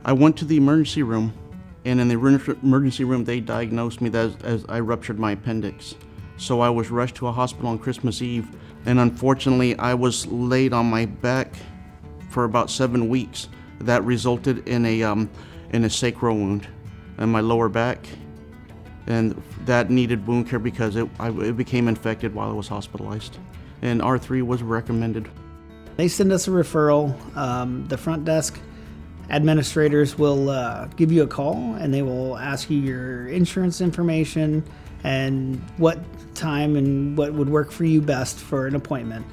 I went to the emergency room, and in the emergency room, they diagnosed me as I ruptured my appendix. So I was rushed to a hospital on Christmas Eve, and unfortunately, I was laid on my back for about 7 weeks. That resulted in a sacral wound in my lower back, and that needed wound care because it became infected while I was hospitalized, and R3 was recommended. They send us a referral. The front desk administrators will give you a call, and they will ask you your insurance information and what time and what would work for you best for an appointment.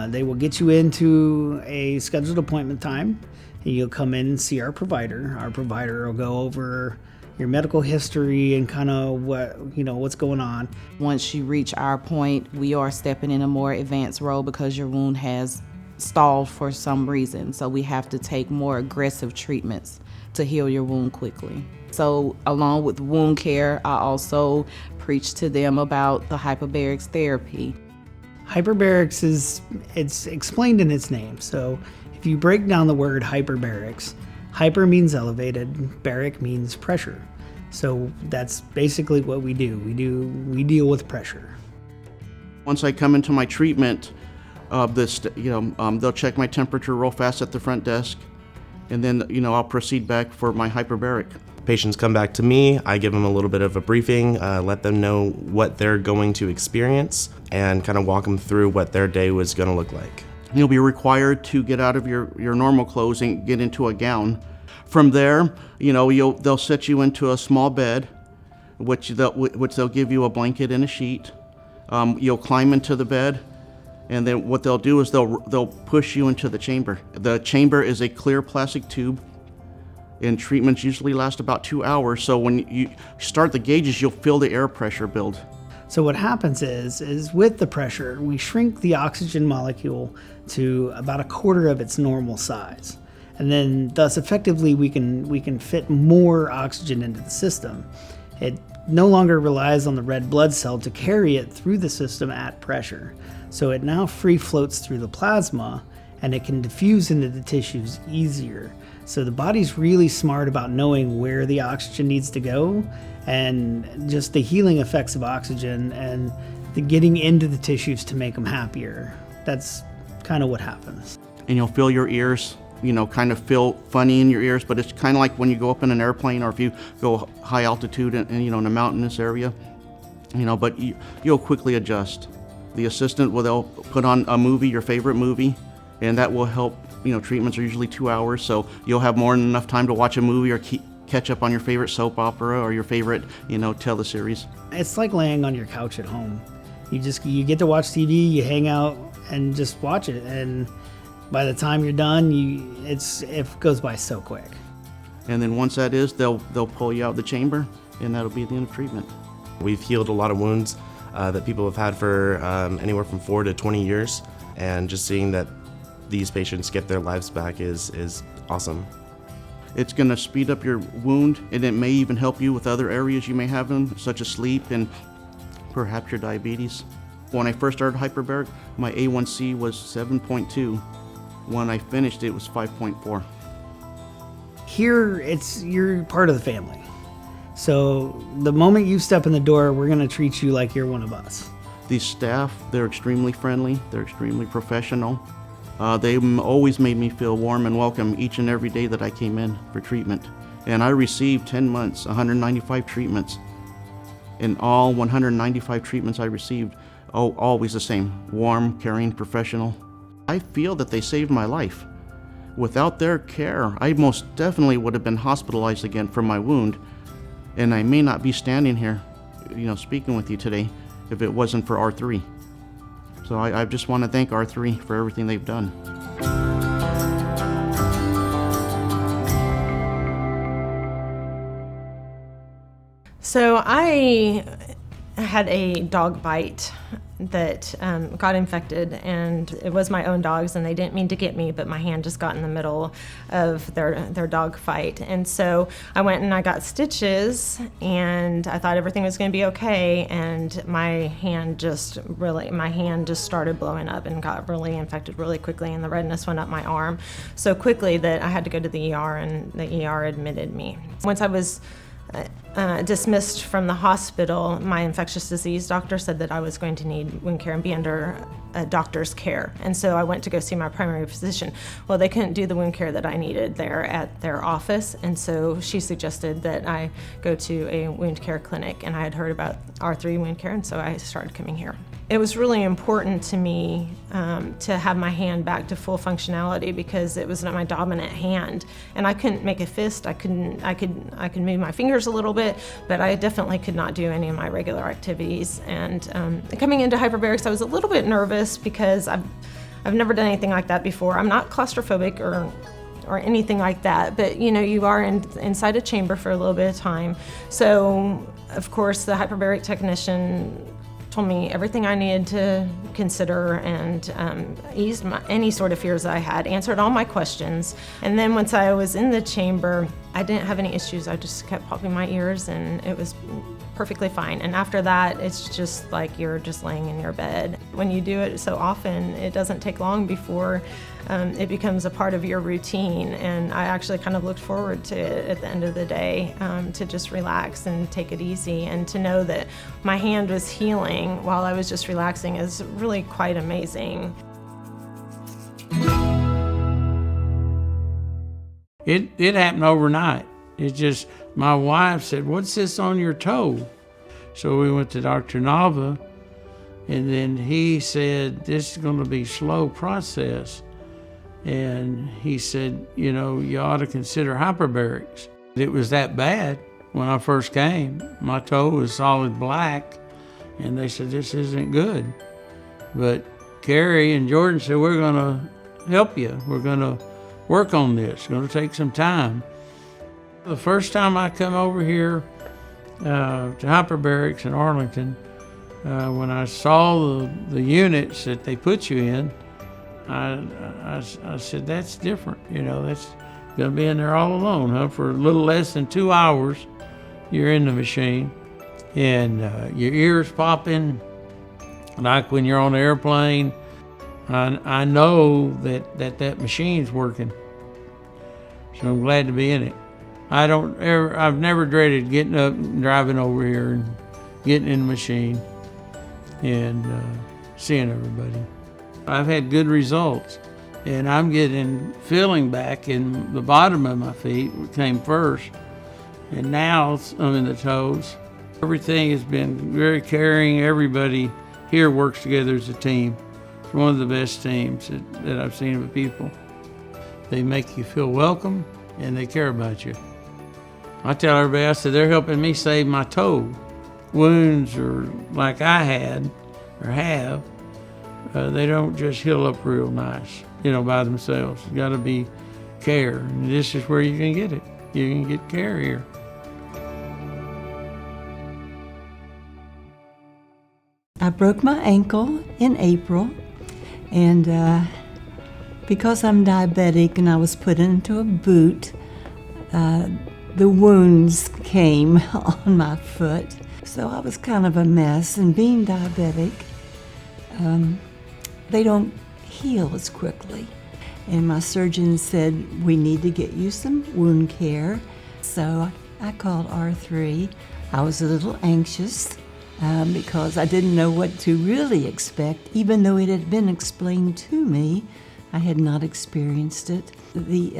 They will get you into a scheduled appointment time, and you'll come in and see our provider. Our provider will go over your medical history and kind of what's going on. Once you reach our point, we are stepping in a more advanced role because your wound has stalled for some reason. So we have to take more aggressive treatments to heal your wound quickly. So along with wound care, I also preach to them about the hyperbarics therapy. Hyperbarics it's explained in its name. So if you break down the word hyperbarics, hyper means elevated, baric means pressure. So that's basically what we do. We deal with pressure. Once I come into my treatment, they'll check my temperature real fast at the front desk, and then I'll proceed back for my hyperbaric. Patients come back to me, I give them a little bit of a briefing, let them know what they're going to experience, and kind of walk them through what their day was going to look like. You'll be required to get out of your normal clothes and get into a gown. From there, they'll set you into a small bed, which they'll give you a blanket and a sheet. You'll climb into the bed, and then what they'll do is they'll push you into the chamber. The chamber is a clear plastic tube, and treatments usually last about 2 hours. So when you start the gauges, you'll feel the air pressure build. So what happens is with the pressure, we shrink the oxygen molecule to about a quarter of its normal size. And then thus effectively we can fit more oxygen into the system. It no longer relies on the red blood cell to carry it through the system at pressure. So it now free floats through the plasma, and it can diffuse into the tissues easier. So the body's really smart about knowing where the oxygen needs to go, and just the healing effects of oxygen and the getting into the tissues to make them happier. That's kind of what happens. And you'll feel your ears, kind of feel funny in your ears, but it's kind of like when you go up in an airplane or if you go high altitude and in a mountainous area, but you'll quickly adjust. The assistant they'll put on a movie, your favorite movie, and that will help. Treatments are usually 2 hours, so you'll have more than enough time to watch a movie or catch up on your favorite soap opera or your favorite, teleseries. It's like laying on your couch at home. You get to watch TV, you hang out and just watch it, and by the time you're done, it goes by so quick. And then once that is, they'll pull you out of the chamber, and that'll be the end of treatment. We've healed a lot of wounds that people have had for anywhere from 4 to 20 years, and just seeing that these patients get their lives back is awesome. It's going to speed up your wound, and it may even help you with other areas you may have them, such as sleep and perhaps your diabetes. When I first started hyperbaric, my A1C was 7.2. When I finished, it was 5.4. Here, you're part of the family. So the moment you step in the door, we're going to treat you like you're one of us. The staff, they're extremely friendly. They're extremely professional. They always made me feel warm and welcome each and every day that I came in for treatment. And I received 10 months, 195 treatments. In all 195 treatments I received, always the same, warm, caring, professional. I feel that they saved my life. Without their care, I most definitely would have been hospitalized again for my wound. And I may not be standing here, speaking with you today if it wasn't for R3. So I just want to thank R3 for everything they've done. So I had a dog bite that got infected, and it was my own dogs, and they didn't mean to get me, but my hand just got in the middle of their dog fight. And so I went and I got stitches, and I thought everything was going to be okay, and my hand just started blowing up and got really infected really quickly, and the redness went up my arm so quickly that I had to go to the ER, and the ER admitted me. Once I was dismissed from the hospital, my infectious disease doctor said that I was going to need wound care and be under a doctor's care. And so I went to go see my primary physician. Well, they couldn't do the wound care that I needed there at their office, and so she suggested that I go to a wound care clinic, and I had heard about R3 wound care, and so I started coming here. It was really important to me to have my hand back to full functionality, because it was not my dominant hand, and I couldn't make a fist. I could move my fingers a little bit, but I definitely could not do any of my regular activities. And coming into hyperbarics, I was a little bit nervous because I've never done anything like that before. I'm not claustrophobic or anything like that, but you are inside a chamber for a little bit of time. So of course the hyperbaric technician told me everything I needed to consider, and eased any sort of fears that I had, answered all my questions. And then once I was in the chamber, I didn't have any issues. I just kept popping my ears, and it was perfectly fine. And after that, it's just like you're just laying in your bed. When you do it so often, it doesn't take long before it becomes a part of your routine. And I actually kind of looked forward to it at the end of the day, to just relax and take it easy, and to know that my hand was healing while I was just relaxing is really quite amazing. It happened overnight. It just, my wife said, "What's this on your toe?" So we went to Dr. Nava, and then he said, "This is going to be a slow process." And he said, "You ought to consider hyperbarics." It was that bad when I first came. My toe was solid black, and they said, "This isn't good." But Carrie and Jordan said, "We're going to help you. We're going to work on this. It's going to take some time." The first time I come over here to hyperbarics in Arlington, when I saw the units that they put you in, I said, "That's different. That's going to be in there all alone, huh? For a little less than 2 hours, you're in the machine, and your ears popping like when you're on an airplane. I know that machine's working, so I'm glad to be in it. I've never dreaded getting up and driving over here and getting in the machine and seeing everybody. I've had good results, and I'm getting feeling back in the bottom of my feet, which came first, and now I'm in the toes. Everything has been very caring. Everybody here works together as a team. It's one of the best teams that I've seen with people. They make you feel welcome, and they care about you. I tell everybody, I said, they're helping me save my toe. Wounds are like I had or have, they don't just heal up real nice, by themselves. You got to be care, and this is where you can get it. You can get care here. I broke my ankle in April, and because I'm diabetic and I was put into a boot, the wounds came on my foot. So I was kind of a mess, and being diabetic, they don't heal as quickly. And my surgeon said, "We need to get you some wound care." So I called R3. I was a little anxious because I didn't know what to really expect. Even though it had been explained to me, I had not experienced it. The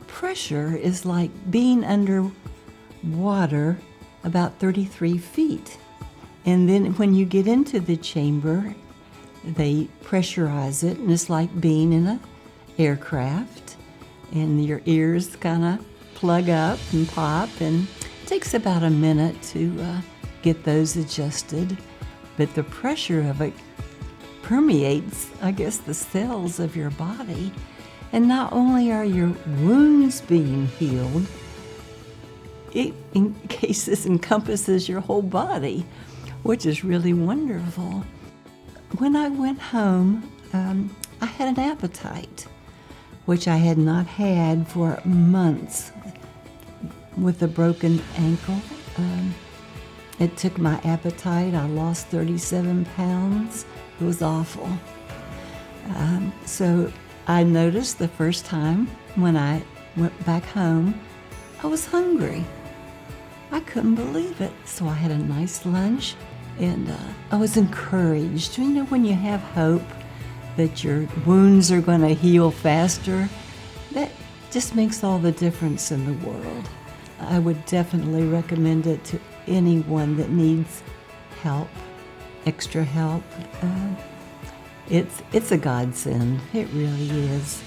pressure is like being under water about 33 feet. And then when you get into the chamber, they pressurize it, and it's like being in an aircraft, and your ears kind of plug up and pop, and it takes about a minute to get those adjusted. But the pressure of it permeates, I guess, the cells of your body. And not only are your wounds being healed, it in cases encompasses your whole body, which is really wonderful. when I went home, I had an appetite, which I had not had for months with a broken ankle. It took my appetite. I lost 37 pounds. It was awful. So I noticed the first time when I went back home, I was hungry. I couldn't believe it. So I had a nice lunch, and I was encouraged. You know, when you have hope that your wounds are going to heal faster, that just makes all the difference in the world. I would definitely recommend it to anyone that needs help, extra help. It's a godsend. It really is.